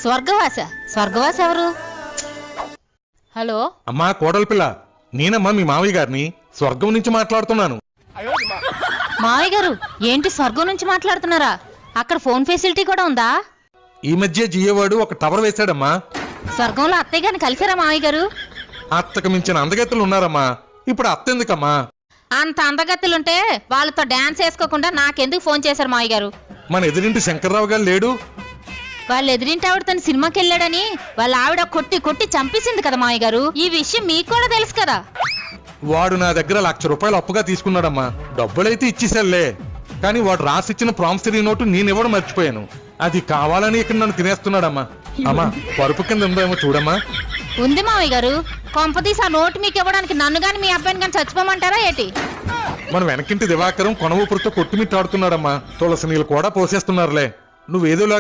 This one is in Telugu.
స్వర్గవాస ఎవరు? హలో అమ్మా కోడలి పిల్ల, నేనమ్మా మీ మావయ్య గారిని స్వర్గం నుంచి మాట్లాడుతున్నాను. మావయ్య గారు ఏంటి స్వర్గం నుంచి మాట్లాడుతున్నారా? అక్కడ ఫోన్ ఫెసిలిటీ కూడా ఉందా? ఈ మధ్య జియోవాడు ఒక టవర్ వేశాడమ్మా. స్వర్గంలో అత్తయ్య గారిని కలిసారా మావయ్య గారు? అత్తకు మించిన అందగత్తెలు ఉన్నారమ్మా. ఇప్పుడు అత్త ఎందుకమ్మా? అంత అందగత్తులుంటే వాళ్ళతో డాన్స్ వేసుకోకుండా నాకెందుకు ఫోన్ చేశారు మావయ్య గారు? మన ఎదురింటి శంకర్రావు గారు లేడు? వాళ్ళు ఎదురింటి ఆవిడ తన సినిమాకి వెళ్ళాడని వాళ్ళ ఆవిడ కొట్టి కొట్టి చంపేసింది కదా మావయ్య గారు. ఈ విషయం మీకు కూడా తెలుసు కదా. వాడు నా దగ్గర ₹1,00,000 అప్పుగా తీసుకున్నాడమ్మా. డబ్బులైతే ఇచ్చేసాలే, కానీ వాడు రాసిచ్చిన ప్రామిసరీ నోటు నేనివ్వడం మర్చిపోయాను. అది కావాలని ఇక్కడ నన్ను తినేస్తున్నాడమ్మా. అమ్మా పరుపు కింద ఉందేమో చూడమ్మా. ఉంది మావయ్య గారు. కొంపతీసి ఆ నోటు మీకు ఇవ్వడానికి నన్ను గాని మీ అబ్బాయిని గాని చచ్చిపోమంటారా ఏంటి? మన వెనకింటి దివాకరం కొన ఊపిరితో కొట్టుమిట్టాడుతున్నాడమ్మా. తులసి నీళ్ళు కూడా పోసేస్తున్నారులే. నువ్వేదో